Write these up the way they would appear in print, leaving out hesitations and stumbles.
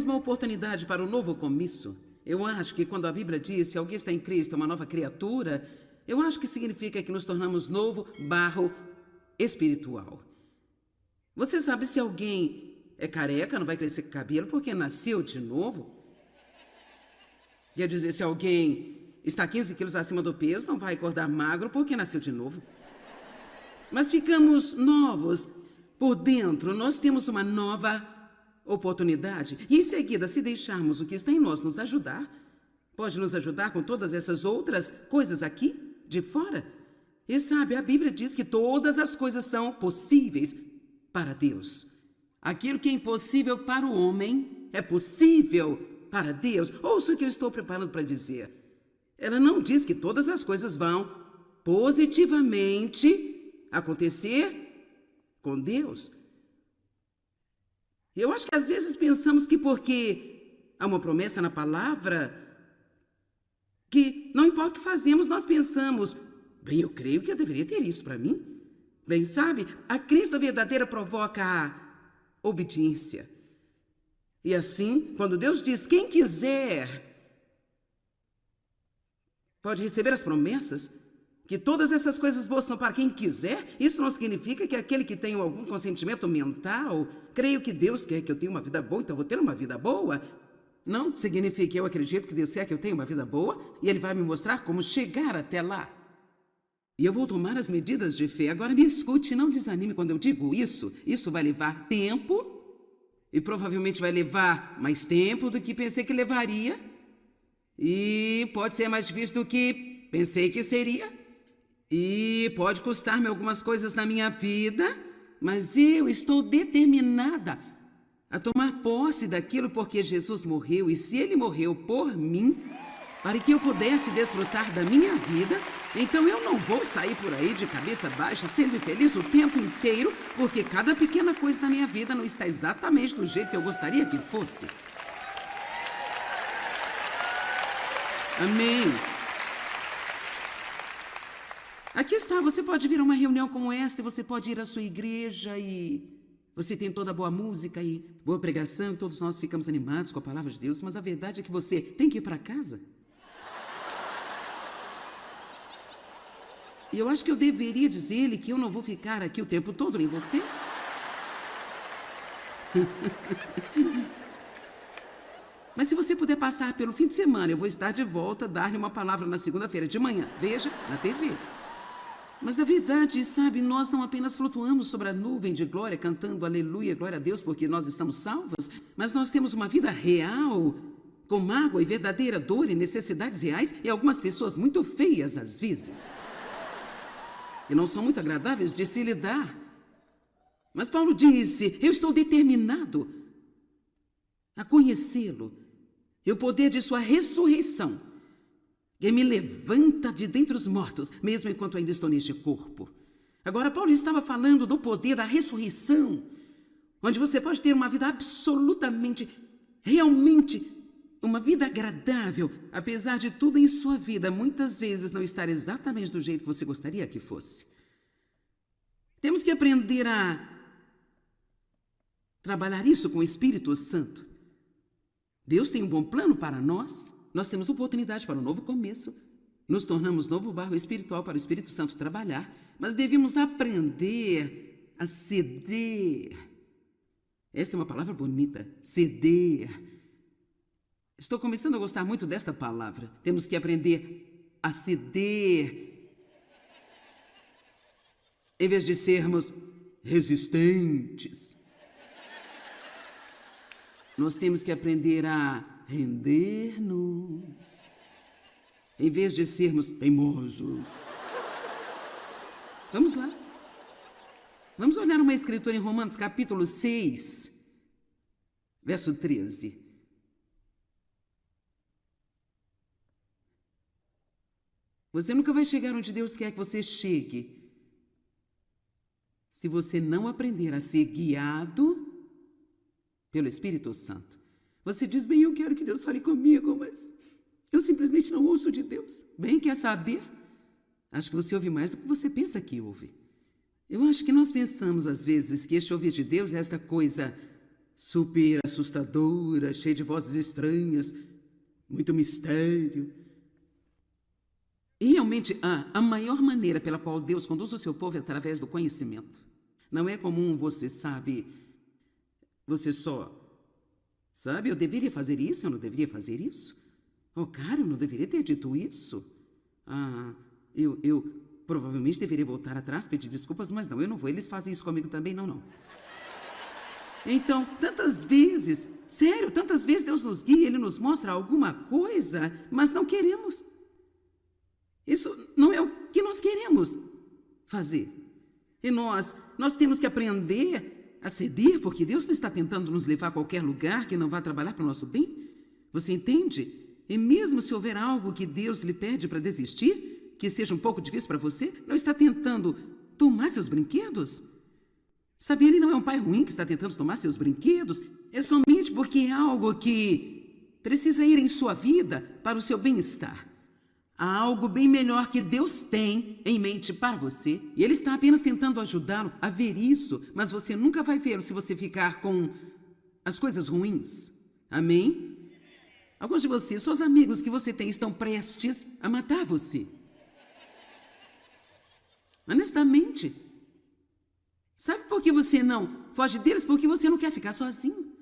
uma oportunidade para um novo começo. Eu acho que quando a Bíblia diz que alguém está em Cristo, é uma nova criatura, eu acho que significa que nos tornamos novo barro espiritual. Você sabe, se alguém é careca, não vai crescer cabelo porque nasceu de novo? Quer dizer, se alguém está 15 quilos acima do peso, não vai acordar magro porque nasceu de novo. Mas ficamos novos por dentro, nós temos uma nova oportunidade. E em seguida, se deixarmos o que está em nós nos ajudar, pode nos ajudar com todas essas outras coisas aqui, de fora. E sabe, a Bíblia diz que todas as coisas são possíveis para Deus. Aquilo que é impossível para o homem é possível para Deus. Ouça o que eu estou preparando para dizer. Ela não diz que todas as coisas vão positivamente acontecer com Deus. Eu acho que às vezes pensamos que porque há uma promessa na palavra, que não importa o que fazemos, nós pensamos, bem, eu creio que eu deveria ter isso para mim. Bem, sabe, a crença verdadeira provoca a obediência. E assim, quando Deus diz, quem quiser pode receber as promessas, que todas essas coisas boas são para quem quiser, isso não significa que aquele que tem algum consentimento mental, creio que Deus quer que eu tenha uma vida boa, então vou ter uma vida boa. Não significa que eu acredito que Deus quer que eu tenha uma vida boa e Ele vai me mostrar como chegar até lá. E eu vou tomar as medidas de fé. Agora me escute, não desanime quando eu digo isso. Isso vai levar tempo e provavelmente vai levar mais tempo do que pensei que levaria. E pode ser mais difícil do que pensei que seria. E pode custar-me algumas coisas na minha vida, mas eu estou determinada a tomar posse daquilo porque Jesus morreu. E se Ele morreu por mim, para que eu pudesse desfrutar da minha vida, então eu não vou sair por aí de cabeça baixa, sendo infeliz o tempo inteiro, porque cada pequena coisa da minha vida não está exatamente do jeito que eu gostaria que fosse. Amém. Aqui está, você pode vir a uma reunião como esta, e você pode ir à sua igreja e você tem toda boa música e boa pregação, e todos nós ficamos animados com a palavra de Deus, mas a verdade é que você tem que ir para casa. E eu acho que eu deveria dizer-lhe que eu não vou ficar aqui o tempo todo em você. Mas se você puder passar pelo fim de semana, eu vou estar de volta, dar-lhe uma palavra na segunda-feira de manhã. Veja, na TV. Mas a verdade, sabe, nós não apenas flutuamos sobre a nuvem de glória, cantando aleluia, glória a Deus, porque nós estamos salvas, mas nós temos uma vida real, com mágoa e verdadeira dor e necessidades reais, e algumas pessoas muito feias às vezes. E não são muito agradáveis de se lidar. Mas Paulo disse, eu estou determinado a conhecê-lo, e o poder de sua ressurreição, que me levanta de dentre os mortos, mesmo enquanto ainda estou neste corpo. Agora, Paulo estava falando do poder da ressurreição, onde você pode ter uma vida absolutamente, realmente, uma vida agradável, apesar de tudo em sua vida, muitas vezes não estar exatamente do jeito que você gostaria que fosse. Temos que aprender a trabalhar isso com o Espírito Santo. Deus tem um bom plano para nós. Nós temos oportunidade para um novo começo. Nos tornamos novo barro espiritual para o Espírito Santo trabalhar, mas devemos aprender a ceder. Esta é uma palavra bonita, ceder. Estou começando a gostar muito desta palavra. Temos que aprender a ceder. Em vez de sermos resistentes, nós temos que aprender a render-nos, em vez de sermos teimosos. Vamos lá. Vamos olhar uma escritura em Romanos, capítulo 6, verso 13. Você nunca vai chegar onde Deus quer que você chegue se você não aprender a ser guiado pelo Espírito Santo. Você diz, bem, eu quero que Deus fale comigo, mas eu simplesmente não ouço de Deus. Bem, quer saber? Acho que você ouve mais do que você pensa que ouve. Eu acho que nós pensamos, às vezes, que este ouvir de Deus é esta coisa super assustadora, cheia de vozes estranhas, muito mistério. E realmente, a maior maneira pela qual Deus conduz o seu povo é através do conhecimento. Não é comum, você sabe, você só sabe, eu deveria fazer isso, eu não deveria fazer isso? Oh, cara, eu não deveria ter dito isso. Eu provavelmente deveria voltar atrás, pedir desculpas, mas não, eu não vou. Eles fazem isso comigo também, não. Então, tantas vezes, sério, tantas vezes Deus nos guia, Ele nos mostra alguma coisa, mas não queremos. Isso não é o que nós queremos fazer. E nós temos que aprender a ceder, porque Deus não está tentando nos levar a qualquer lugar que não vá trabalhar para o nosso bem. Você entende? E mesmo se houver algo que Deus lhe pede para desistir, que seja um pouco difícil para você, não está tentando tomar seus brinquedos? Sabe, Ele não é um pai ruim que está tentando tomar seus brinquedos, é somente porque é algo que precisa ir em sua vida para o seu bem-estar. Há algo bem melhor que Deus tem em mente para você, e Ele está apenas tentando ajudá-lo a ver isso, mas você nunca vai vê-lo se você ficar com as coisas ruins. Amém? Alguns de vocês, seus amigos que você tem, estão prestes a matar você. Honestamente. Sabe por que você não foge deles? Porque você não quer ficar sozinho.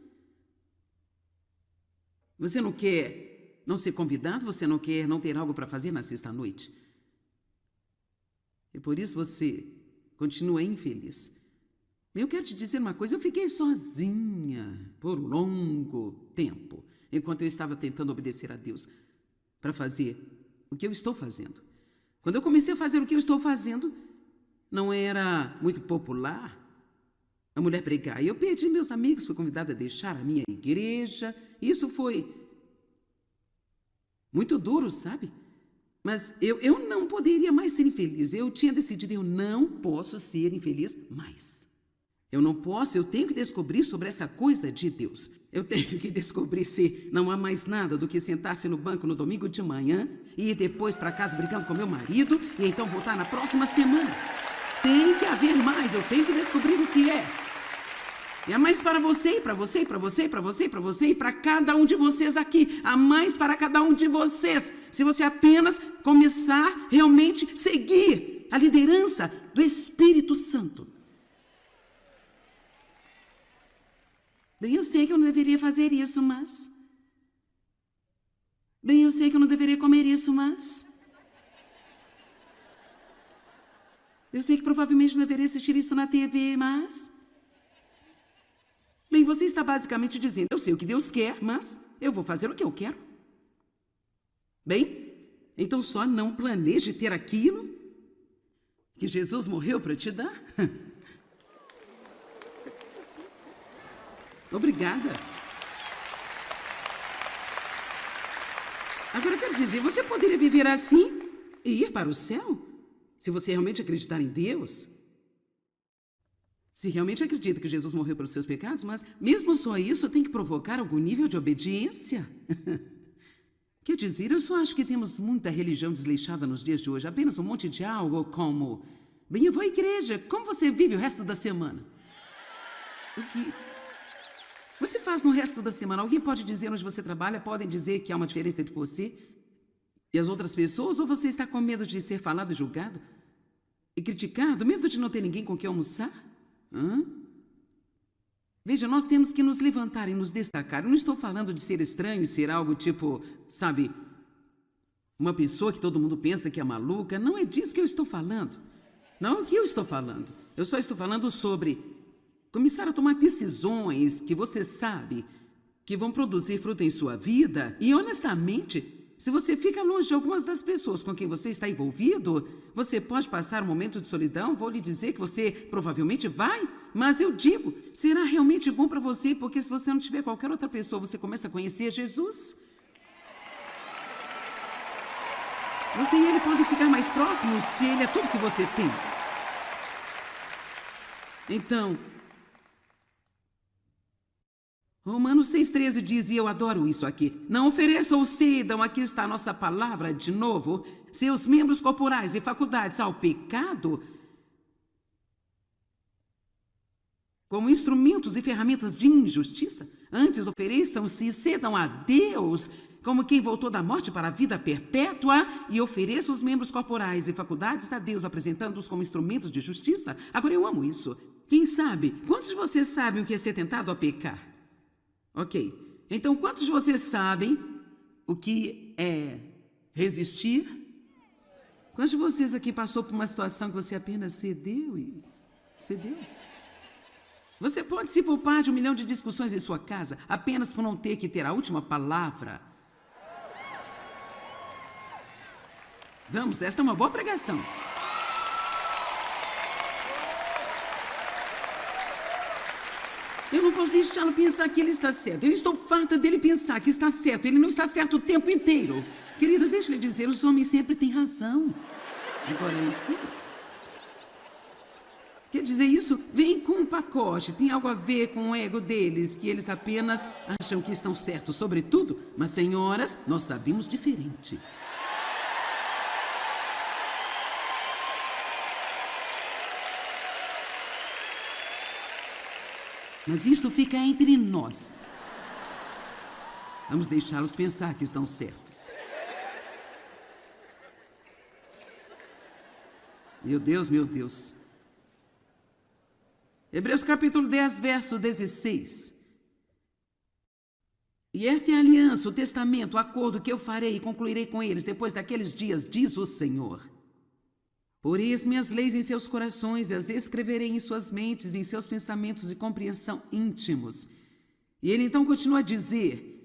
Você não quer não ser convidado, você não quer não ter algo para fazer na sexta-noite. E por isso você continua infeliz. Eu quero te dizer uma coisa, eu fiquei sozinha por um longo tempo, enquanto eu estava tentando obedecer a Deus para fazer o que eu estou fazendo. Quando eu comecei a fazer o que eu estou fazendo, não era muito popular a mulher pregar. E eu perdi meus amigos, fui convidada a deixar a minha igreja. Isso foi muito duro, sabe? Mas eu não poderia mais ser infeliz. Eu tinha decidido, eu não posso ser infeliz mais. Eu não posso, eu tenho que descobrir sobre essa coisa de Deus. Eu tenho que descobrir se não há mais nada do que sentar-se no banco no domingo de manhã e ir depois para casa brigando com meu marido e então voltar na próxima semana. Tem que haver mais, eu tenho que descobrir o que é. E há mais para você, para você, para você, para você, para você e para cada um de vocês aqui. Há mais para cada um de vocês. Se você apenas começar realmente a seguir a liderança do Espírito Santo. Bem, eu sei que eu não deveria fazer isso, mas... Bem, eu sei que eu não deveria comer isso, mas... Eu sei que provavelmente não deveria assistir isso na TV, mas... Bem, você está basicamente dizendo, eu sei o que Deus quer, mas eu vou fazer o que eu quero. Bem, então só não planeje ter aquilo que Jesus morreu para te dar. Obrigada. Agora eu quero dizer, você poderia viver assim e ir para o céu? Se você realmente acreditar em Deus, se realmente acredita que Jesus morreu pelos seus pecados, mas mesmo só isso tem que provocar algum nível de obediência. Quer dizer, eu só acho que temos muita religião desleixada nos dias de hoje, apenas um monte de algo como, bem, eu vou à igreja, como você vive o resto da semana? O que você faz no resto da semana? Alguém pode dizer onde você trabalha, podem dizer que há uma diferença entre você e as outras pessoas, ou você está com medo de ser falado e julgado? E criticado? Medo de não ter ninguém com quem almoçar? Veja, nós temos que nos levantar e nos destacar. Eu não estou falando de ser estranho e ser algo tipo, sabe, uma pessoa que todo mundo pensa que é maluca. Não é disso que eu estou falando. Não é o que eu estou falando. Eu só estou falando sobre começar a tomar decisões que você sabe que vão produzir fruto em sua vida. E honestamente, se você fica longe de algumas das pessoas com quem você está envolvido, você pode passar um momento de solidão. Vou lhe dizer que você provavelmente vai, mas eu digo, será realmente bom para você, porque se você não tiver qualquer outra pessoa, você começa a conhecer Jesus. Você e ele podem ficar mais próximos se ele é tudo que você tem. Então, Romanos 6,13 diz, e eu adoro isso aqui, não ofereçam ou cedam, aqui está a nossa palavra de novo, seus membros corporais e faculdades ao pecado, como instrumentos e ferramentas de injustiça. Antes ofereçam-se e cedam a Deus como quem voltou da morte para a vida perpétua e ofereça os membros corporais e faculdades a Deus, apresentando-os como instrumentos de justiça. Agora, eu amo isso. Quem sabe? Quantos de vocês sabem o que é ser tentado a pecar? Ok. Então, quantos de vocês sabem o que é resistir? Quantos de vocês aqui passou por uma situação que você apenas cedeu e cedeu? Você pode se poupar de 1 milhão de discussões em sua casa apenas por não ter que ter a última palavra. Vamos, esta é uma boa pregação. Eu não posso deixá-lo pensar que ele está certo. Eu estou farta dele pensar que está certo. Ele não está certo o tempo inteiro. Querida, deixa eu lhe dizer, os homens sempre têm razão. Agora, isso... Quer dizer, isso vem com um pacote. Tem algo a ver com o ego deles, que eles apenas acham que estão certos sobre tudo. Mas, senhoras, nós sabemos diferente. Mas isto fica entre nós. Vamos deixá-los pensar que estão certos. Meu Deus, meu Deus. Hebreus capítulo 10, verso 16. E esta é a aliança, o testamento, o acordo que eu farei e concluirei com eles depois daqueles dias, diz o Senhor. Porei as minhas leis em seus corações e as escreverei em suas mentes, em seus pensamentos de compreensão íntimos. E ele então continua a dizer,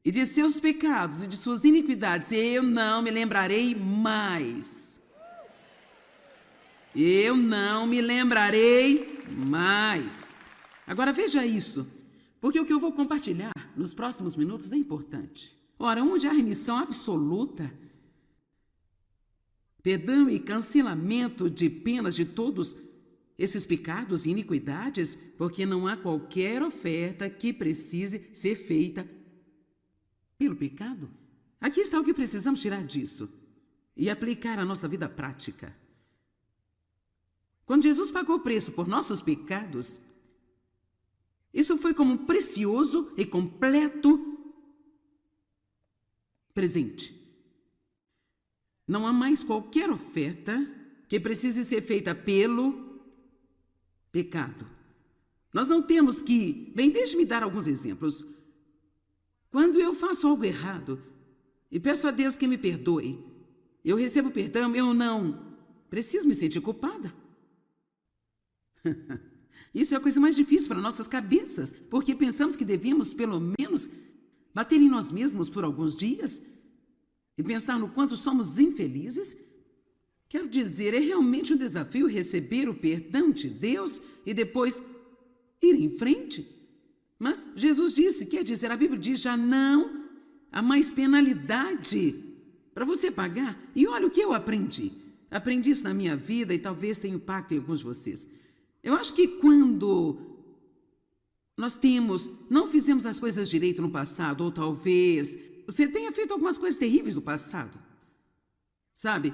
e de seus pecados e de suas iniquidades eu não me lembrarei mais. Eu não me lembrarei mais. Agora veja isso, porque o que eu vou compartilhar nos próximos minutos é importante. Ora, onde há remissão absoluta, perdão e cancelamento de penas de todos esses pecados e iniquidades, porque não há qualquer oferta que precise ser feita pelo pecado. Aqui está o que precisamos tirar disso e aplicar à nossa vida prática. Quando Jesus pagou o preço por nossos pecados, isso foi como um precioso e completo presente. Não há mais qualquer oferta que precise ser feita pelo pecado. Nós não temos que... Bem, deixe-me dar alguns exemplos. Quando eu faço algo errado e peço a Deus que me perdoe, eu recebo perdão, eu não preciso me sentir culpada. Isso é a coisa mais difícil para nossas cabeças, porque pensamos que devemos, pelo menos, bater em nós mesmos por alguns dias e pensar no quanto somos infelizes. Quero dizer, é realmente um desafio receber o perdão de Deus e depois ir em frente. Mas Jesus disse, quer dizer, a Bíblia diz, já não há mais penalidade para você pagar. E olha o que eu aprendi. Aprendi isso na minha vida e talvez tenha impacto em alguns de vocês. Eu acho que quando nós não fizemos as coisas direito no passado, ou talvez você tenha feito algumas coisas terríveis no passado, sabe?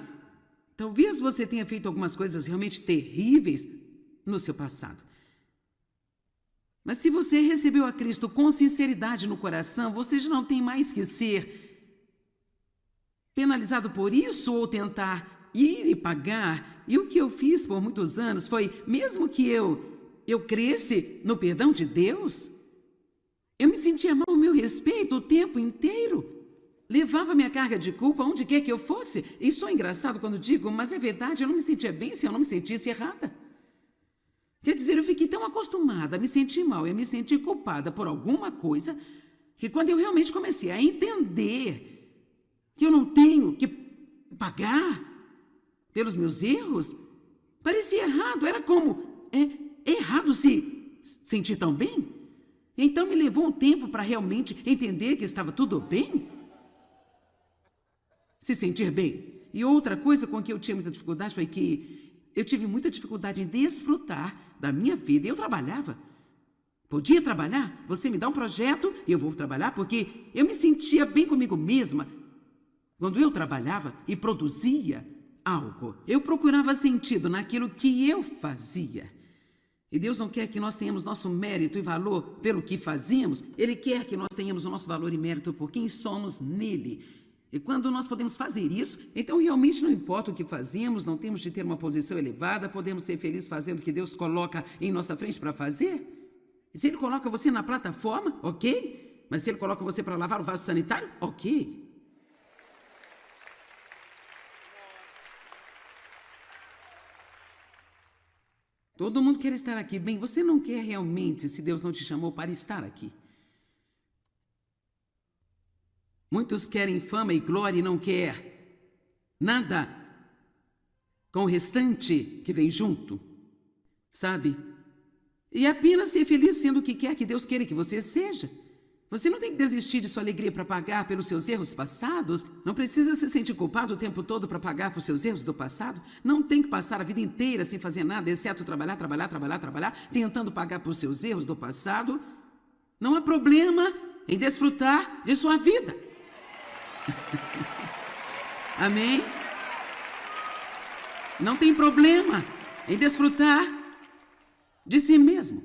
Talvez você tenha feito algumas coisas realmente terríveis no seu passado. Mas se você recebeu a Cristo com sinceridade no coração, você já não tem mais que ser penalizado por isso ou tentar ir e pagar. E o que eu fiz por muitos anos foi, mesmo que eu cresce no perdão de Deus, eu me sentia mal ao meu respeito o tempo inteiro. Levava minha carga de culpa onde quer que eu fosse. Isso é engraçado quando digo, mas é verdade, eu não me sentia bem se eu não me sentisse errada. Quer dizer, eu fiquei tão acostumada a me sentir mal e a me sentir culpada por alguma coisa, que quando eu realmente comecei a entender que eu não tenho que pagar pelos meus erros, parecia errado. Era como, errado se sentir tão bem? Então me levou um tempo para realmente entender que estava tudo bem. Se sentir bem. E outra coisa com que eu tinha muita dificuldade foi que eu tive muita dificuldade em desfrutar da minha vida. Eu trabalhava. Podia trabalhar? Você me dá um projeto e eu vou trabalhar, porque eu me sentia bem comigo mesma. Quando eu trabalhava e produzia algo, eu procurava sentido naquilo que eu fazia. E Deus não quer que nós tenhamos nosso mérito e valor pelo que fazemos. Ele quer que nós tenhamos o nosso valor e mérito por quem somos nele. E quando nós podemos fazer isso, então realmente não importa o que fazemos, não temos de ter uma posição elevada, podemos ser felizes fazendo o que Deus coloca em nossa frente para fazer. E se Ele coloca você na plataforma, ok. Mas se Ele coloca você para lavar o vaso sanitário, ok. Todo mundo quer estar aqui. Bem, você não quer realmente se Deus não te chamou para estar aqui. Muitos querem fama e glória e não quer nada com o restante que vem junto, sabe? E apenas ser feliz sendo o que quer que Deus queira que você seja. Você não tem que desistir de sua alegria para pagar pelos seus erros passados. Não precisa se sentir culpado o tempo todo para pagar por seus erros do passado. Não tem que passar a vida inteira sem fazer nada, exceto trabalhar, tentando pagar por seus erros do passado. Não há problema em desfrutar de sua vida. Amém? Não tem problema em desfrutar de si mesmo.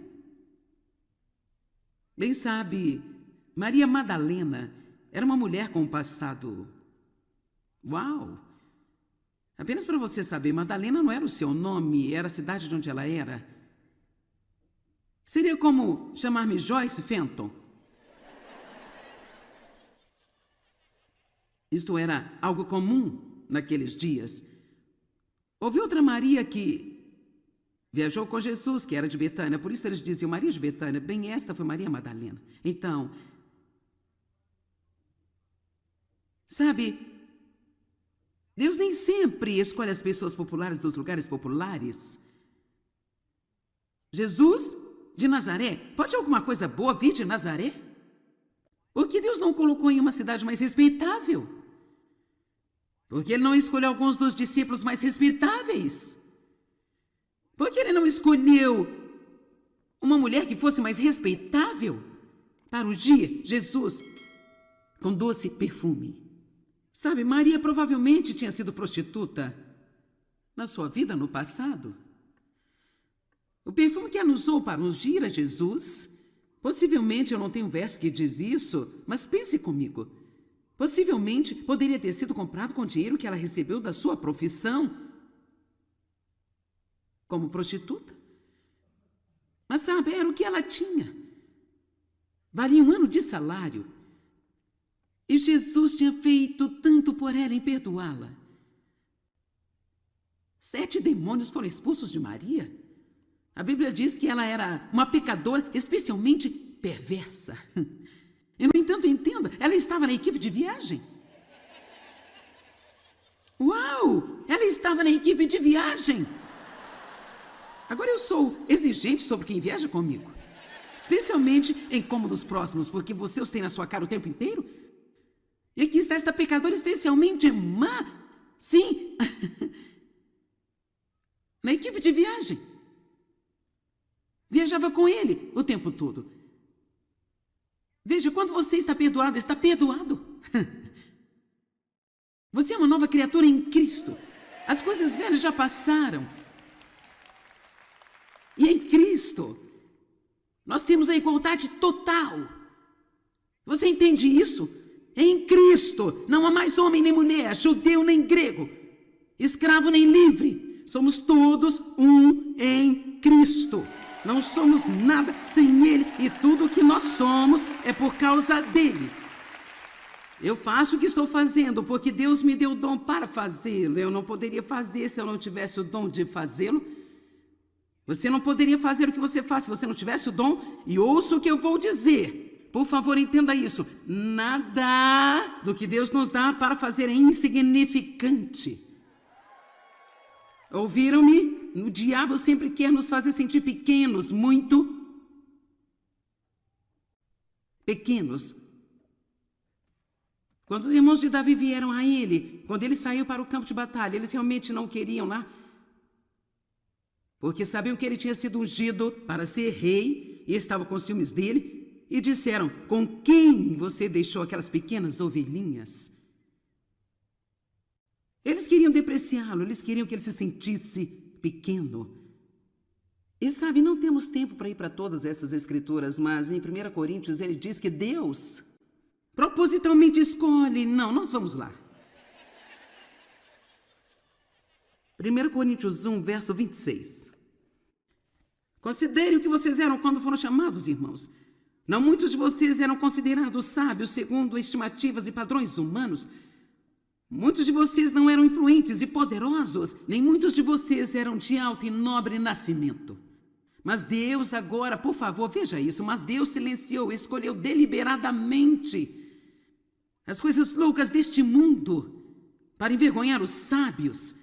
Bem sabe, Maria Madalena era uma mulher com um passado. Uau! Apenas para você saber, Madalena não era o seu nome, era a cidade de onde ela era. Seria como chamar-me Joyce Fenton. Isto era algo comum naqueles dias. Houve outra Maria que viajou com Jesus, que era de Betânia, por isso eles diziam Maria de Betânia. Bem, esta foi Maria Madalena. Então, sabe, Deus nem sempre escolhe as pessoas populares dos lugares populares. Jesus de Nazaré, pode alguma coisa boa vir de Nazaré? Por que Deus não colocou em uma cidade mais respeitável? Porque Ele não escolheu alguns dos discípulos mais respeitáveis? Porque Ele não escolheu uma mulher que fosse mais respeitável para o dia Jesus com doce perfume? Sabe, Maria provavelmente tinha sido prostituta na sua vida no passado. O perfume que ela usou para ungir a Jesus, possivelmente, eu não tenho um verso que diz isso, mas pense comigo. Possivelmente poderia ter sido comprado com dinheiro que ela recebeu da sua profissão como prostituta. Mas sabe, era o que ela tinha. Valia um ano de salário. E Jesus tinha feito tanto por ela em perdoá-la. 7 demônios foram expulsos de Maria. A Bíblia diz que ela era uma pecadora especialmente perversa. E, no entanto, entenda, ela estava na equipe de viagem. Uau! Ela estava na equipe de viagem. Agora eu sou exigente sobre quem viaja comigo. Especialmente em cômodos próximos, porque você os tem na sua cara o tempo inteiro. E aqui está esta pecadora especialmente má. Sim. Na equipe de viagem. Viajava com ele o tempo todo. Veja, quando você está perdoado, está perdoado. Você é uma nova criatura em Cristo. As coisas velhas já passaram. E em Cristo, nós temos a igualdade total. Você entende isso? Em Cristo, não há mais homem nem mulher, judeu nem grego, escravo nem livre. Somos todos um em Cristo. Não somos nada sem Ele e tudo o que nós somos é por causa dEle. Eu faço o que estou fazendo porque Deus me deu o dom para fazê-lo. Eu não poderia fazer se eu não tivesse o dom de fazê-lo. Você não poderia fazer o que você faz se você não tivesse o dom. E ouça o que eu vou dizer. Por favor, entenda isso. Nada do que Deus nos dá para fazer é insignificante. Ouviram-me? O diabo sempre quer nos fazer sentir pequenos, muito pequenos. Quando os irmãos de Davi vieram a ele, quando ele saiu para o campo de batalha, eles realmente não queriam lá, porque sabiam que ele tinha sido ungido para ser rei e estavam com ciúmes dele, e disseram, com quem você deixou aquelas pequenas ovelhinhas? Eles queriam depreciá-lo, eles queriam que ele se sentisse pequeno. E sabe, não temos tempo para ir para todas essas escrituras, mas em 1 Coríntios ele diz que Deus propositalmente escolhe. Não, nós vamos lá. 1 Coríntios 1, verso 26. Considerem o que vocês eram quando foram chamados, irmãos. Não muitos de vocês eram considerados sábios segundo estimativas e padrões humanos. Muitos de vocês não eram influentes e poderosos, nem muitos de vocês eram de alto e nobre nascimento. Mas Deus agora, por favor, veja isso, mas Deus silenciou, escolheu deliberadamente as coisas loucas deste mundo para envergonhar os sábios.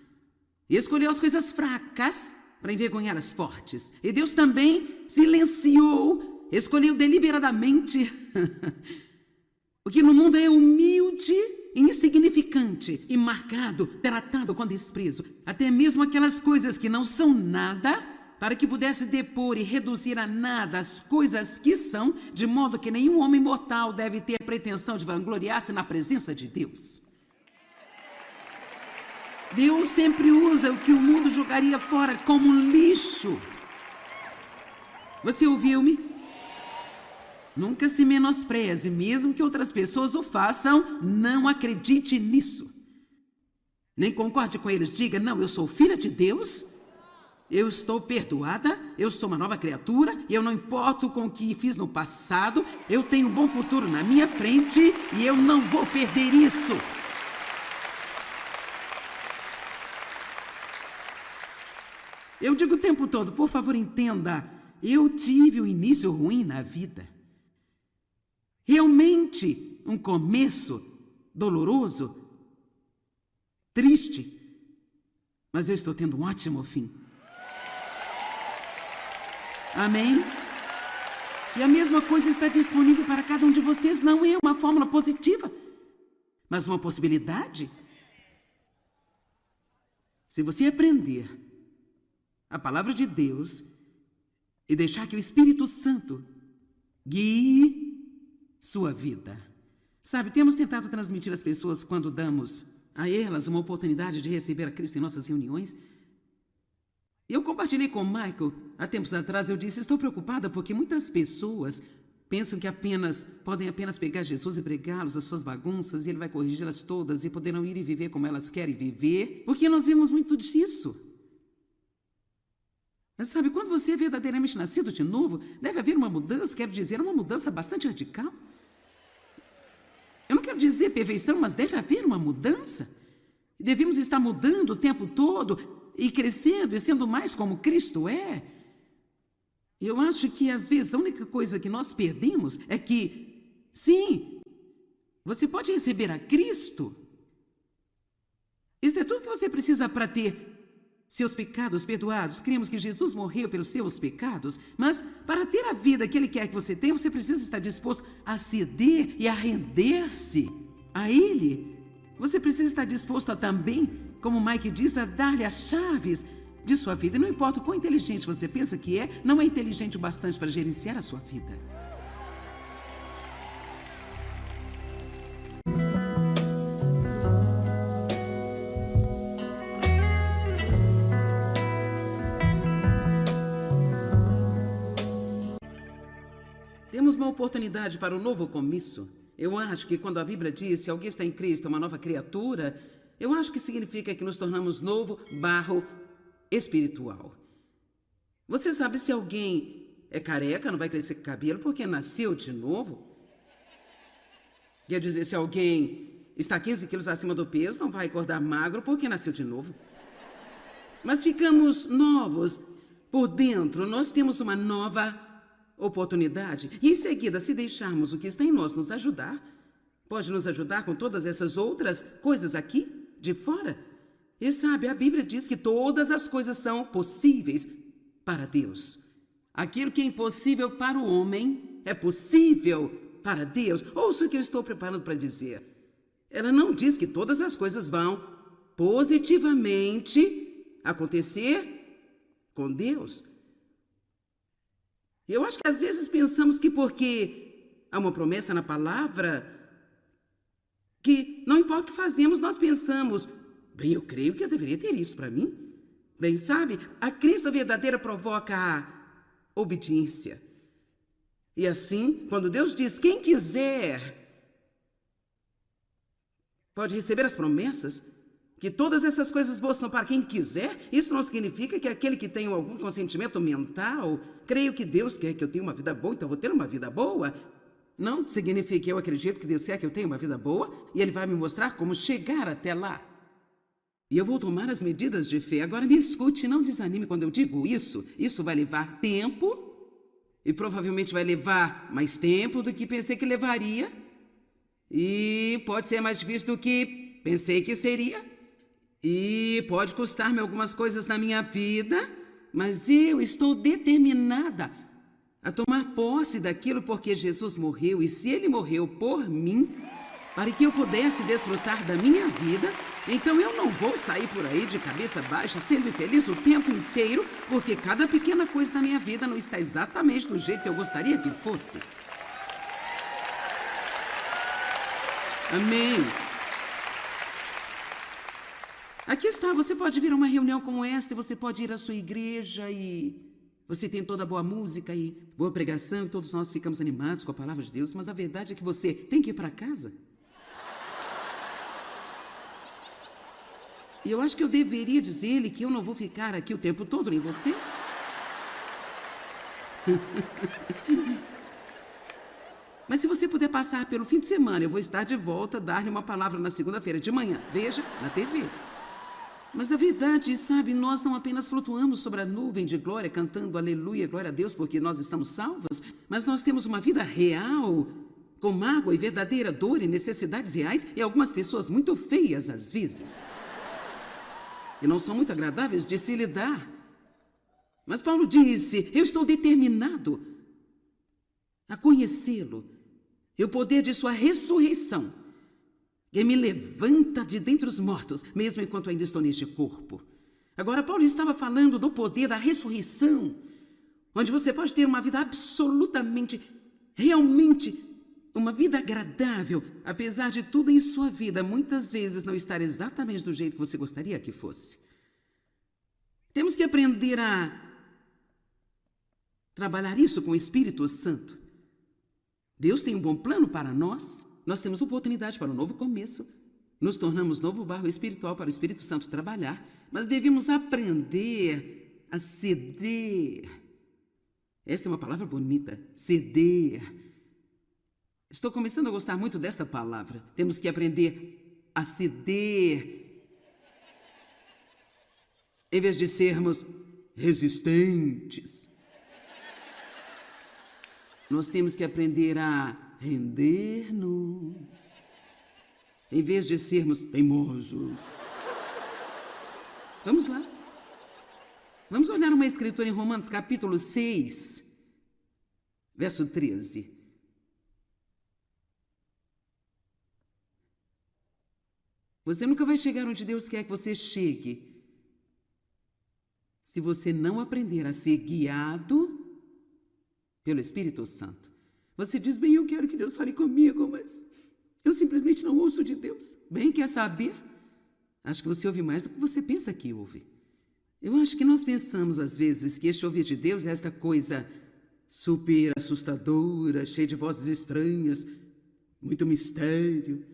E escolheu as coisas fracas para envergonhar as fortes. E Deus também silenciou, escolheu deliberadamente o que no mundo é humilde, insignificante e marcado, tratado com desprezo. Até mesmo aquelas coisas que não são nada, para que pudesse depor e reduzir a nada as coisas que são, de modo que nenhum homem mortal deve ter pretensão de vangloriar-se na presença de Deus. Deus sempre usa o que o mundo jogaria fora como um lixo. Você ouviu-me? Nunca se menospreze, mesmo que outras pessoas o façam, não acredite nisso. Nem concorde com eles, diga, não, eu sou filha de Deus, eu estou perdoada, eu sou uma nova criatura, eu não importo com o que fiz no passado, eu tenho um bom futuro na minha frente e eu não vou perder isso. Eu digo o tempo todo, por favor, entenda, eu tive um início ruim na vida. Realmente, um começo doloroso, triste, mas eu estou tendo um ótimo fim. Amém? E a mesma coisa está disponível para cada um de vocês, não é uma fórmula positiva, mas uma possibilidade. Se você aprender a palavra de Deus e deixar que o Espírito Santo guie sua vida. Sabe, temos tentado transmitir às pessoas quando damos a elas uma oportunidade de receber a Cristo em nossas reuniões. Eu compartilhei com o Michael, há tempos atrás, eu disse, estou preocupada porque muitas pessoas pensam que podem apenas pegar Jesus e pregá-los as suas bagunças e ele vai corrigi-las todas e poderão ir e viver como elas querem viver, porque nós vemos muito disso. Mas sabe, quando você é verdadeiramente nascido de novo, deve haver uma mudança, quero dizer, uma mudança bastante radical. Eu não quero dizer perfeição, mas deve haver uma mudança. Devemos estar mudando o tempo todo e crescendo e sendo mais como Cristo é. Eu acho que às vezes a única coisa que nós perdemos é que, sim, você pode receber a Cristo. Isso é tudo que você precisa para ter seus pecados perdoados. Cremos que Jesus morreu pelos seus pecados, mas para ter a vida que Ele quer que você tenha, você precisa estar disposto a ceder e a render-se a Ele. Você precisa estar disposto a também, como Mike diz, a dar-lhe as chaves de sua vida. E não importa o quão inteligente você pensa que é, não é inteligente o bastante para gerenciar a sua vida. Temos uma oportunidade para um novo começo. Eu acho que quando a Bíblia diz que alguém está em Cristo, é uma nova criatura, eu acho que significa que nos tornamos novo barro espiritual. Você sabe, se alguém é careca, não vai crescer cabelo porque nasceu de novo. Quer dizer, se alguém está 15 quilos acima do peso, não vai acordar magro porque nasceu de novo. Mas ficamos novos por dentro, nós temos uma nova oportunidade. E em seguida, se deixarmos o que está em nós nos ajudar, pode nos ajudar com todas essas outras coisas aqui, de fora. E sabe, a Bíblia diz que todas as coisas são possíveis para Deus. Aquilo que é impossível para o homem é possível para Deus. Ouça o que eu estou preparando para dizer. Ela não diz que todas as coisas vão positivamente acontecer com Deus. Eu acho que às vezes pensamos que porque há uma promessa na palavra, que não importa o que fazemos, nós pensamos, bem, eu creio que eu deveria ter isso para mim. Bem, sabe, a crença verdadeira provoca a obediência. E assim, quando Deus diz, quem quiser pode receber as promessas, que todas essas coisas boas são para quem quiser, isso não significa que aquele que tem algum consentimento mental, creio que Deus quer que eu tenha uma vida boa, então vou ter uma vida boa. Não significa que eu acredito que Deus quer que eu tenha uma vida boa e Ele vai me mostrar como chegar até lá. E eu vou tomar as medidas de fé. Agora me escute, não desanime quando eu digo isso. Isso vai levar tempo e provavelmente vai levar mais tempo do que pensei que levaria. E pode ser mais difícil do que pensei que seria. E pode custar-me algumas coisas na minha vida, mas eu estou determinada a tomar posse daquilo porque Jesus morreu. E se Ele morreu por mim, para que eu pudesse desfrutar da minha vida, então eu não vou sair por aí de cabeça baixa, sendo infeliz o tempo inteiro, porque cada pequena coisa na minha vida não está exatamente do jeito que eu gostaria que fosse. Amém. Aqui está, você pode vir a uma reunião como esta, e você pode ir à sua igreja e você tem toda boa música e boa pregação, e todos nós ficamos animados com a palavra de Deus, mas a verdade é que você tem que ir para casa. E eu acho que eu deveria dizer-lhe que eu não vou ficar aqui o tempo todo, nem você. Mas se você puder passar pelo fim de semana, eu vou estar de volta, dar-lhe uma palavra na segunda-feira de manhã. Veja, na TV. Mas a verdade, sabe, nós não apenas flutuamos sobre a nuvem de glória, cantando aleluia, glória a Deus, porque nós estamos salvos, mas nós temos uma vida real, com mágoa e verdadeira dor e necessidades reais, e algumas pessoas muito feias às vezes. E não são muito agradáveis de se lidar. Mas Paulo disse, eu estou determinado a conhecê-lo, e o poder de sua ressurreição, que me levanta de dentre os mortos, mesmo enquanto ainda estou neste corpo. Agora, Paulo estava falando do poder da ressurreição, onde você pode ter uma vida absolutamente, realmente, uma vida agradável, apesar de tudo em sua vida, muitas vezes não estar exatamente do jeito que você gostaria que fosse. Temos que aprender a trabalhar isso com o Espírito Santo. Deus tem um bom plano para nós. Nós temos oportunidade para um novo começo. Nos tornamos novo barro espiritual para o Espírito Santo trabalhar, mas devemos aprender a ceder. Esta é uma palavra bonita, ceder. Estou começando a gostar muito desta palavra. Temos que aprender a ceder. Em vez de sermos resistentes, nós temos que aprender a render-nos, em vez de sermos teimosos. Vamos lá. Vamos olhar uma escritura em Romanos capítulo 6, verso 13. Você nunca vai chegar onde Deus quer que você chegue se você não aprender a ser guiado pelo Espírito Santo. Você diz, bem, eu quero que Deus fale comigo, mas eu simplesmente não ouço de Deus. Bem, quer saber? Acho que você ouve mais do que você pensa que ouve. Eu acho que nós pensamos, às vezes, que este ouvir de Deus é esta coisa super assustadora, cheia de vozes estranhas, muito mistério.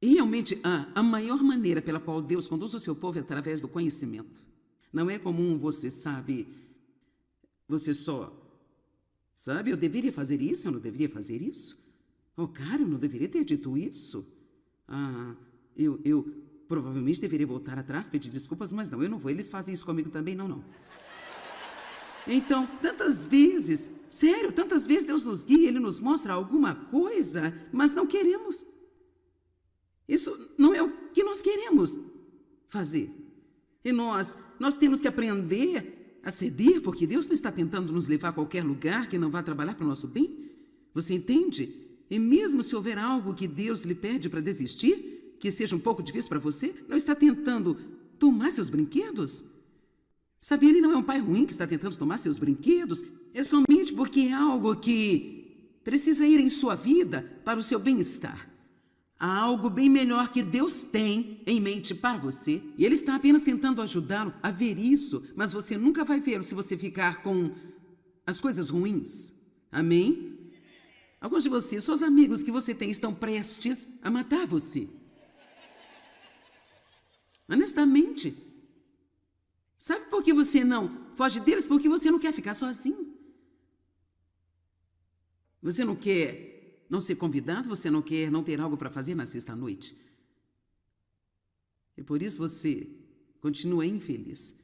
E realmente, a maior maneira pela qual Deus conduz o seu povo é através do conhecimento. Não é comum, você sabe, você só... Sabe, eu deveria fazer isso, eu não deveria fazer isso? Oh, cara, eu não deveria ter dito isso. Eu provavelmente deveria voltar atrás, pedir desculpas, mas não, eu não vou. Eles fazem isso comigo também, não. Então, tantas vezes, sério, tantas vezes Deus nos guia, Ele nos mostra alguma coisa, mas não queremos. Isso não é o que nós queremos fazer. E nós temos que aprender a ceder, porque Deus não está tentando nos levar a qualquer lugar que não vá trabalhar para o nosso bem. Você entende? E mesmo se houver algo que Deus lhe pede para desistir, que seja um pouco difícil para você, não está tentando tomar seus brinquedos? Sabe, Ele não é um pai ruim que está tentando tomar seus brinquedos. É somente porque é algo que precisa ir em sua vida para o seu bem-estar. Há algo bem melhor que Deus tem em mente para você. E Ele está apenas tentando ajudá-lo a ver isso, mas você nunca vai vê-lo se você ficar com as coisas ruins. Amém? Alguns de vocês, seus amigos que você tem, estão prestes a matar você. Honestamente. Sabe por que você não foge deles? Porque você não quer ficar sozinho. Você não quer não ser convidado, você não quer não ter algo para fazer na sexta-noite. E por isso você continua infeliz.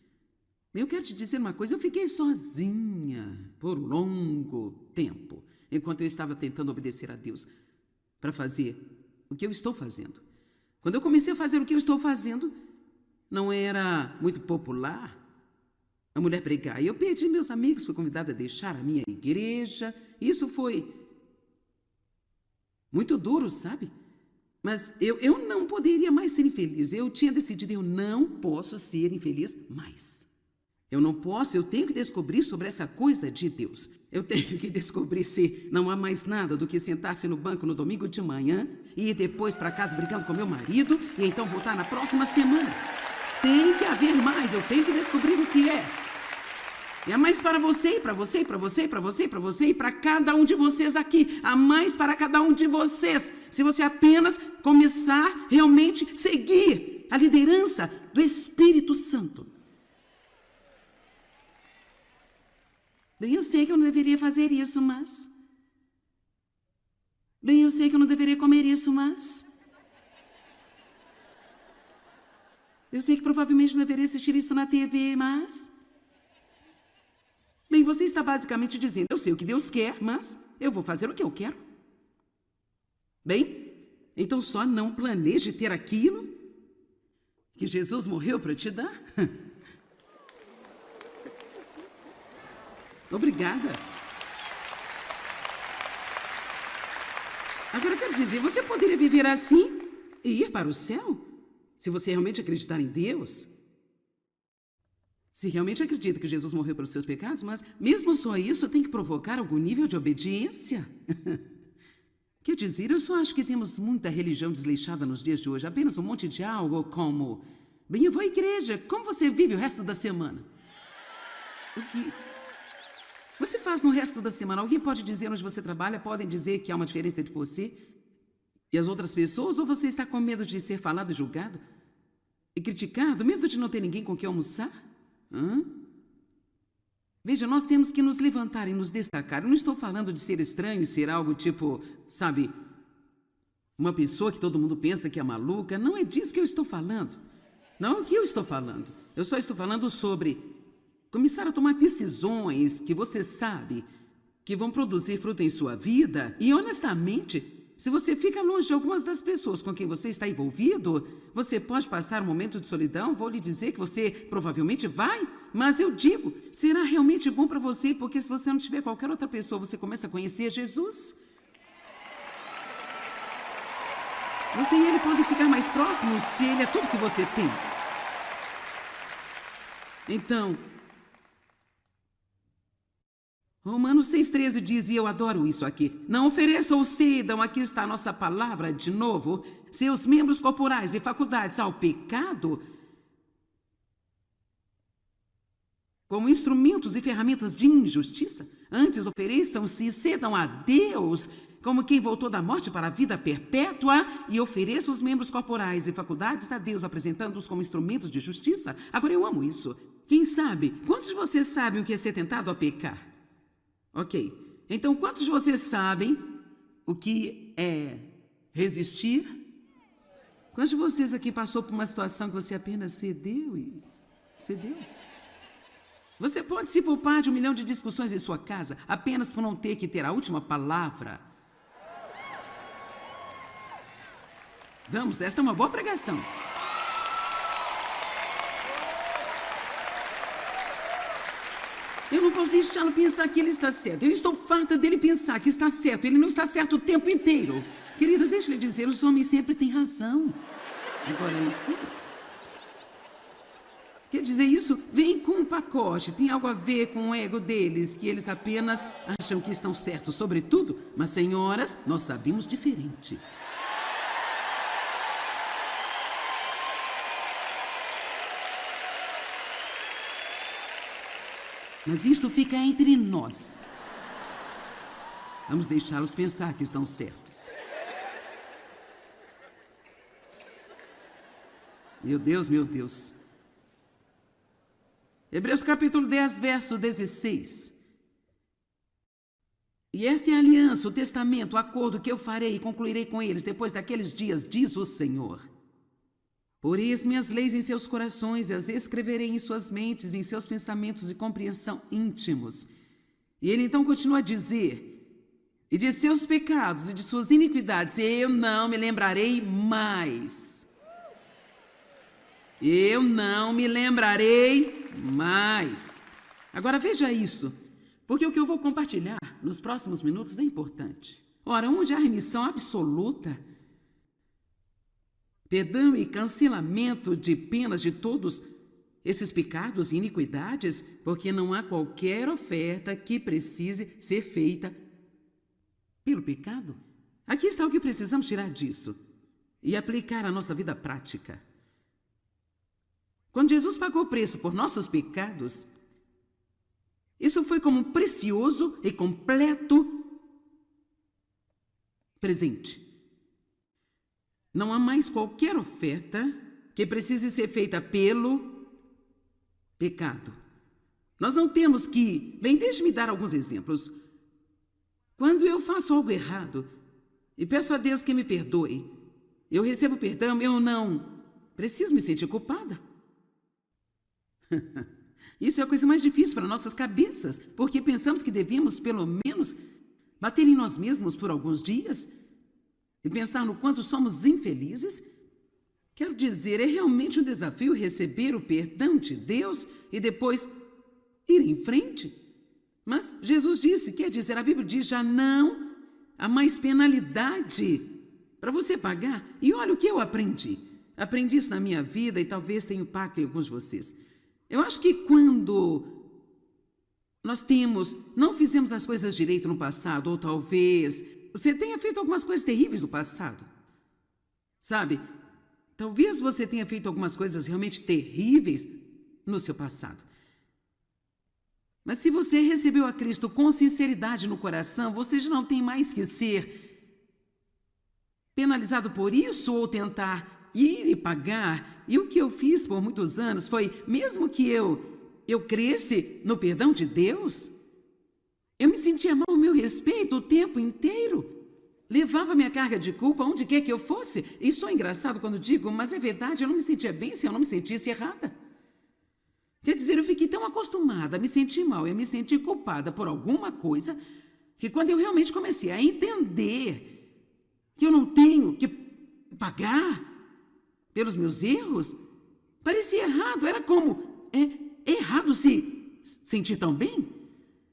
Eu quero te dizer uma coisa, eu fiquei sozinha por um longo tempo, enquanto eu estava tentando obedecer a Deus para fazer o que eu estou fazendo. Quando eu comecei a fazer o que eu estou fazendo, não era muito popular a mulher pregar. E eu perdi meus amigos, fui convidada a deixar a minha igreja. Isso foi muito duro, sabe? Mas eu não poderia mais ser infeliz. Eu tinha decidido, eu não posso ser infeliz mais. Eu não posso, eu tenho que descobrir sobre essa coisa de Deus. Eu tenho que descobrir se não há mais nada do que sentar-se no banco no domingo de manhã e ir depois para casa brigando com meu marido e então voltar na próxima semana. Tem que haver mais, eu tenho que descobrir o que é. E há mais para você, para você, para você, para você, para você e para cada um de vocês aqui. Há mais para cada um de vocês. Se você apenas começar realmente a seguir a liderança do Espírito Santo. Bem, eu sei que eu não deveria fazer isso, mas... Bem, eu sei que eu não deveria comer isso, mas... Eu sei que provavelmente não deveria assistir isso na TV, mas... Bem, você está basicamente dizendo, eu sei o que Deus quer, mas eu vou fazer o que eu quero. Bem, então só não planeje ter aquilo que Jesus morreu para te dar. Obrigada. Agora eu quero dizer, você poderia viver assim e ir para o céu? Se você realmente acreditar em Deus? Se realmente acredita que Jesus morreu pelos seus pecados, mas mesmo só isso tem que provocar algum nível de obediência? Quer dizer, eu só acho que temos muita religião desleixada nos dias de hoje, apenas um monte de algo como... Bem, eu vou à igreja, como você vive o resto da semana? O que... Você faz no resto da semana? Alguém pode dizer onde você trabalha? Podem dizer que há uma diferença entre você e as outras pessoas? Ou você está com medo de ser falado e julgado? E criticado? Medo de não ter ninguém com quem almoçar? Veja, nós temos que nos levantar e nos destacar. Eu não estou falando de ser estranho e ser algo tipo, sabe, uma pessoa que todo mundo pensa que é maluca. Não é disso que eu estou falando. Não é o que eu estou falando. Eu só estou falando sobre... começar a tomar decisões que você sabe que vão produzir fruto em sua vida. E, honestamente, se você fica longe de algumas das pessoas com quem você está envolvido, você pode passar um momento de solidão. Vou lhe dizer que você provavelmente vai, mas eu digo, será realmente bom para você, porque se você não tiver qualquer outra pessoa, você começa a conhecer Jesus. Você e ele podem ficar mais próximos se ele é tudo que você tem. Então... Romanos 6,13 diz, e eu adoro isso aqui, não ofereçam ou cedam, aqui está a nossa palavra de novo, seus membros corporais e faculdades ao pecado, como instrumentos e ferramentas de injustiça. Antes ofereçam-se e cedam a Deus, como quem voltou da morte para a vida perpétua, e ofereçam os membros corporais e faculdades a Deus, apresentando-os como instrumentos de justiça. Agora, eu amo isso. Quem sabe? Quantos de vocês sabem o que é ser tentado a pecar? Ok, então quantos de vocês sabem o que é resistir? Quantos de vocês aqui passou por uma situação que você apenas cedeu e cedeu? Você pode se poupar de 1 milhão de discussões em sua casa apenas por não ter que ter a última palavra. Vamos, esta é uma boa pregação. Eu não posso deixá-lo pensar que ele está certo. Eu estou farta dele pensar que está certo. Ele não está certo o tempo inteiro. Querida, deixa eu lhe dizer, os homens sempre têm razão. Agora, isso... Quer dizer, isso vem com um pacote. Tem algo a ver com o ego deles, que eles apenas acham que estão certos sobre tudo. Mas, senhoras, nós sabemos diferente. Mas isto fica entre nós. Vamos deixá-los pensar que estão certos. Meu Deus, meu Deus. Hebreus capítulo 10, verso 16. E esta é a aliança, o testamento, o acordo que eu farei e concluirei com eles depois daqueles dias, diz o Senhor. Porei as minhas leis em seus corações e as escreverei em suas mentes, em seus pensamentos de compreensão íntimos. E ele então continua a dizer: e de seus pecados e de suas iniquidades eu não me lembrarei mais. Eu não me lembrarei mais. Agora veja isso, porque o que eu vou compartilhar nos próximos minutos é importante. Ora, onde há remissão absoluta, perdão e cancelamento de penas de todos esses pecados e iniquidades, porque não há qualquer oferta que precise ser feita pelo pecado. Aqui está o que precisamos tirar disso e aplicar à nossa vida prática. Quando Jesus pagou o preço por nossos pecados, isso foi como um precioso e completo presente. Não há mais qualquer oferta que precise ser feita pelo pecado. Nós não temos que... Bem, deixe-me dar alguns exemplos. Quando eu faço algo errado e peço a Deus que me perdoe, eu recebo perdão, eu não preciso me sentir culpada. Isso é a coisa mais difícil para nossas cabeças, porque pensamos que devemos, pelo menos, bater em nós mesmos por alguns dias e pensar no quanto somos infelizes. Quero dizer, é realmente um desafio receber o perdão de Deus e depois ir em frente. Mas Jesus disse, quer dizer, a Bíblia diz, já não há mais penalidade para você pagar. E olha o que eu aprendi. Aprendi isso na minha vida e talvez tenha impacto em alguns de vocês. Eu acho que quando nós não fizemos as coisas direito no passado, ou talvez você tenha feito algumas coisas terríveis no passado, sabe? Talvez você tenha feito algumas coisas realmente terríveis no seu passado. Mas se você recebeu a Cristo com sinceridade no coração, você já não tem mais que ser penalizado por isso ou tentar ir e pagar. E o que eu fiz por muitos anos foi, mesmo que eu cresce no perdão de Deus, eu me sentia mal ao meu respeito o tempo inteiro. Levava minha carga de culpa onde quer que eu fosse. Isso é engraçado quando digo, mas é verdade, eu não me sentia bem se eu não me sentisse errada. Quer dizer, eu fiquei tão acostumada a me sentir mal e a me sentir culpada por alguma coisa, que quando eu realmente comecei a entender que eu não tenho que pagar pelos meus erros, parecia errado. Era como, errado se sentir tão bem.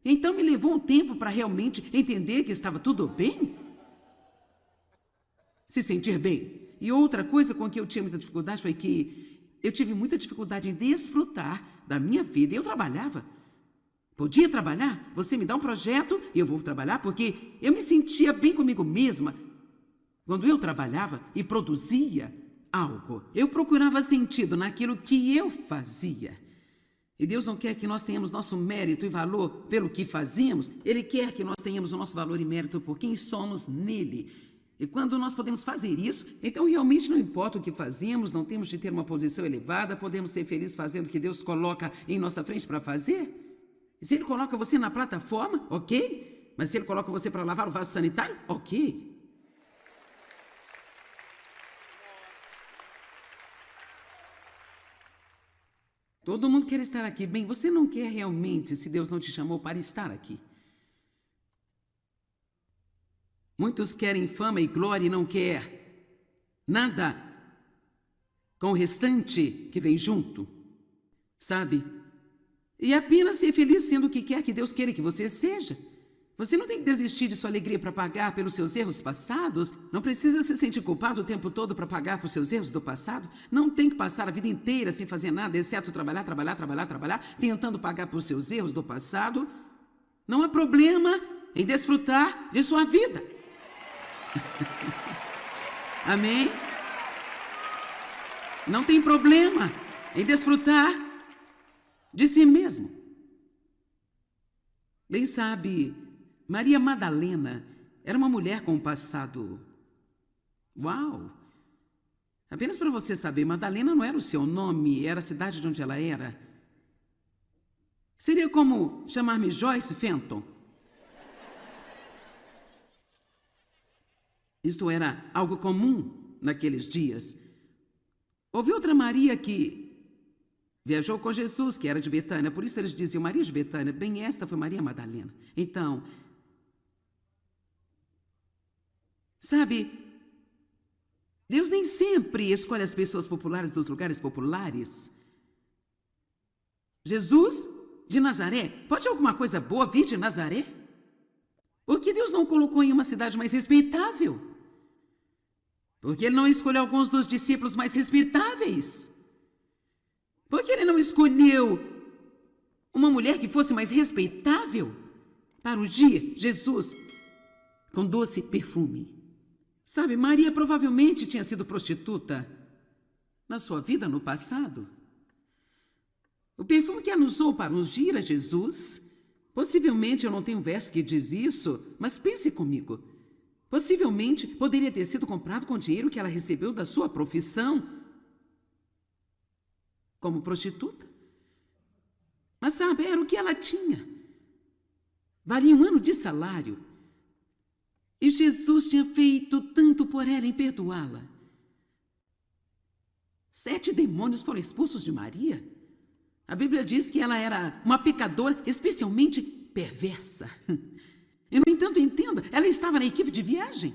Então me levou um tempo para realmente entender que estava tudo bem. Se sentir bem. E outra coisa com que eu tinha muita dificuldade foi que eu tive muita dificuldade em desfrutar da minha vida. E eu trabalhava. Podia trabalhar? Você me dá um projeto e eu vou trabalhar, porque eu me sentia bem comigo mesma. Quando eu trabalhava e produzia algo, eu procurava sentido naquilo que eu fazia. E Deus não quer que nós tenhamos nosso mérito e valor pelo que fazíamos. Ele quer que nós tenhamos o nosso valor e mérito por quem somos nele. E quando nós podemos fazer isso, então realmente não importa o que fazemos, não temos de ter uma posição elevada, podemos ser felizes fazendo o que Deus coloca em nossa frente para fazer. E se Ele coloca você na plataforma, ok. Mas se Ele coloca você para lavar o vaso sanitário, ok. Todo mundo quer estar aqui. Bem, você não quer realmente, se Deus não te chamou para estar aqui. Muitos querem fama e glória e não quer nada com o restante que vem junto, sabe? E apenas ser feliz sendo o que quer que Deus queira que você seja. Você não tem que desistir de sua alegria para pagar pelos seus erros passados. Não precisa se sentir culpado o tempo todo para pagar por seus erros do passado. Não tem que passar a vida inteira sem fazer nada, exceto trabalhar, tentando pagar por seus erros do passado. Não há problema em desfrutar de sua vida. Amém? Não tem problema em desfrutar de si mesmo. Bem sabe, Maria Madalena era uma mulher com um passado. Uau! Apenas para você saber, Madalena não era o seu nome, era a cidade de onde ela era. Seria como chamar-me Joyce Fenton. Isto era algo comum naqueles dias. Houve outra Maria que viajou com Jesus, que era de Betânia, por isso eles diziam Maria de Betânia. Bem, esta foi Maria Madalena. Então, sabe, Deus nem sempre escolhe as pessoas populares dos lugares populares. Jesus de Nazaré, pode alguma coisa boa vir de Nazaré? Por que Deus não o colocou em uma cidade mais respeitável? Por que Ele não escolheu alguns dos discípulos mais respeitáveis? Por que Ele não escolheu uma mulher que fosse mais respeitável para ungir Jesus com doce perfume? Sabe, Maria provavelmente tinha sido prostituta na sua vida no passado. O perfume que ela usou para ungir a Jesus, possivelmente, eu não tenho um verso que diz isso, mas pense comigo. Possivelmente poderia ter sido comprado com dinheiro que ela recebeu da sua profissão como prostituta. Mas sabe, era o que ela tinha. Valia 1 ano de salário. E Jesus tinha feito tanto por ela em perdoá-la. 7 demônios foram expulsos de Maria. A Bíblia diz que ela era uma pecadora especialmente perversa. E, no entanto, entenda, ela estava na equipe de viagem.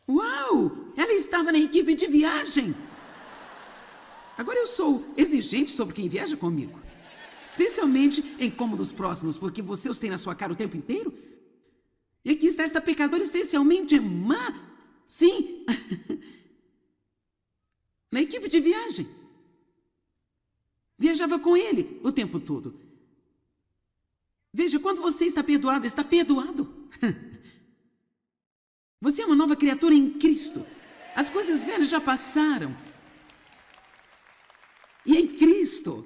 Uau! Ela estava na equipe de viagem. Agora eu sou exigente sobre quem viaja comigo. Especialmente em cômodos próximos, porque você os tem na sua cara o tempo inteiro. E aqui está esta pecadora especialmente má. Sim. Na equipe de viagem. Viajava com ele o tempo todo. Veja, quando você está perdoado, está perdoado. Você é uma nova criatura em Cristo. As coisas velhas já passaram. E em Cristo,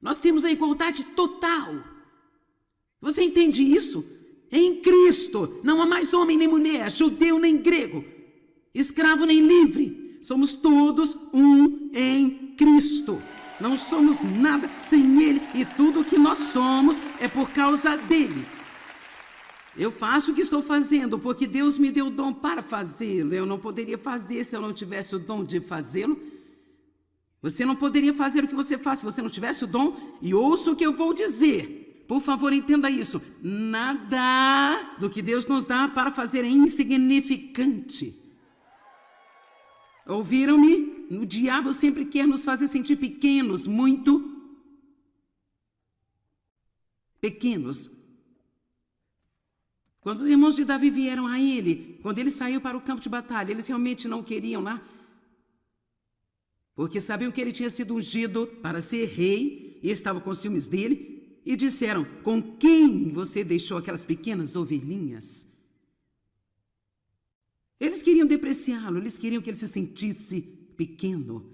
nós temos a igualdade total. Você entende isso? Em Cristo, não há mais homem nem mulher, judeu nem grego, escravo nem livre. Somos todos um em Cristo. Não somos nada sem Ele e tudo o que nós somos é por causa dEle. Eu faço o que estou fazendo porque Deus me deu o dom para fazê-lo. Eu não poderia fazer se eu não tivesse o dom de fazê-lo. Você não poderia fazer o que você faz se você não tivesse o dom. E ouça o que eu vou dizer. Por favor, entenda isso. Nada do que Deus nos dá para fazer é insignificante. Ouviram-me? O diabo sempre quer nos fazer sentir pequenos, muito pequenos. Quando os irmãos de Davi vieram a ele, quando ele saiu para o campo de batalha, eles realmente não queriam lá, porque sabiam que ele tinha sido ungido para ser rei e estavam com ciúmes dele, e disseram, com quem você deixou aquelas pequenas ovelhinhas? Eles queriam depreciá-lo, eles queriam que ele se sentisse pequeno.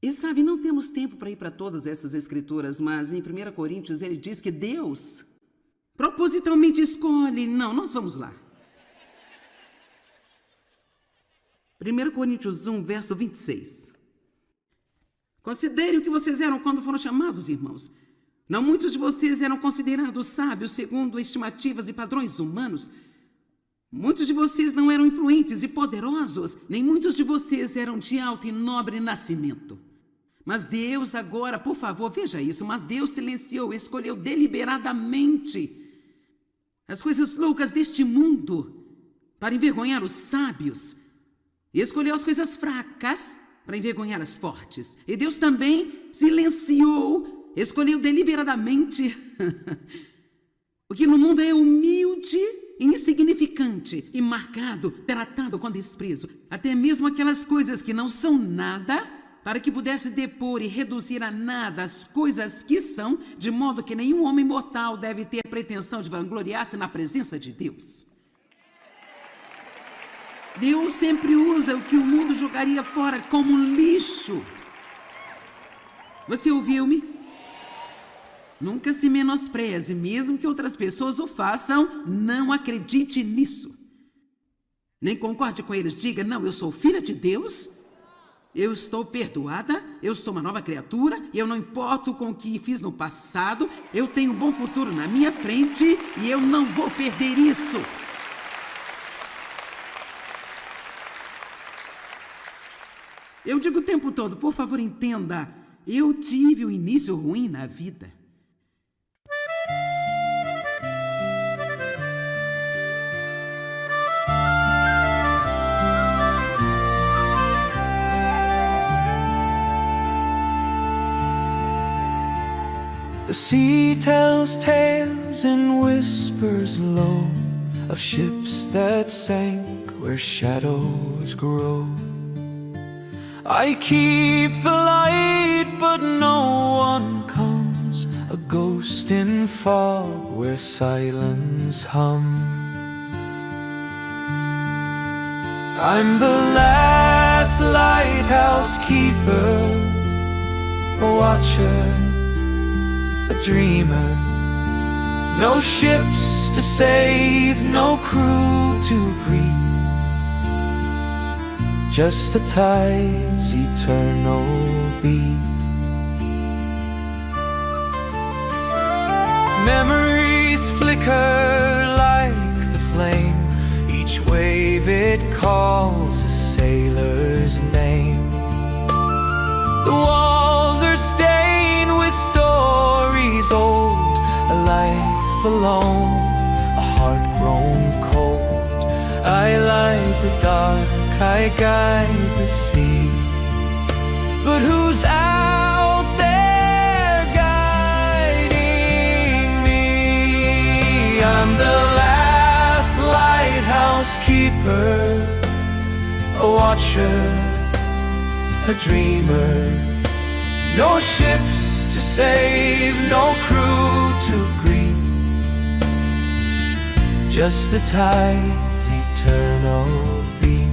E sabe, não temos tempo para ir para todas essas escrituras, mas em 1 Coríntios ele diz que Deus propositalmente escolhe. Não, nós vamos lá. 1 Coríntios 1, verso 26. Considere o que vocês eram quando foram chamados, irmãos. Não muitos de vocês eram considerados sábios segundo estimativas e padrões humanos. Muitos de vocês não eram influentes e poderosos, nem muitos de vocês eram de alto e nobre nascimento. Mas Deus agora, por favor, veja isso, mas Deus silenciou, escolheu deliberadamente as coisas loucas deste mundo para envergonhar os sábios. E escolheu as coisas fracas para envergonhar as fortes. E Deus também silenciou, escolheu deliberadamente o que no mundo é humilde, insignificante e marcado, tratado com desprezo, até mesmo aquelas coisas que não são nada, para que pudesse depor e reduzir a nada as coisas que são, de modo que nenhum homem mortal deve ter pretensão de vangloriar-se na presença de Deus. Deus sempre usa o que o mundo jogaria fora como lixo. Você ouviu-me? Nunca se menospreze, mesmo que outras pessoas o façam, não acredite nisso. Nem concorde com eles, diga, não, eu sou filha de Deus, eu estou perdoada, eu sou uma nova criatura, eu não importo com o que fiz no passado, eu tenho um bom futuro na minha frente e eu não vou perder isso. Eu digo o tempo todo, por favor, entenda, eu tive um início ruim na vida. The sea tells tales and whispers low of ships that sank where shadows grow. I keep the light, but no one comes, a ghost in fog where silence hums. I'm the last lighthouse keeper, a watcher, a dreamer. No ships to save, no crew to greet, just the tide's eternal beat. Memories flicker like the flame, each wave it calls a sailor's name. The walls are stained with stories old, a life alone, a heart grown cold. I light the dark, I guide the sea, but who's out there guiding me? I'm the last lighthouse keeper, a watcher, a dreamer. No ships to save, no crew to greet, just the tide's eternal beat.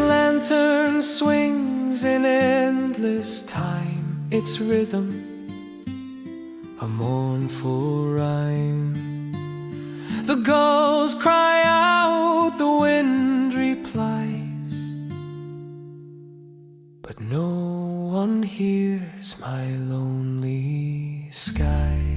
Lantern swings in endless time, its rhythm a mournful rhyme. The gulls cry out, the wind replies, but no one hears my lonely sky.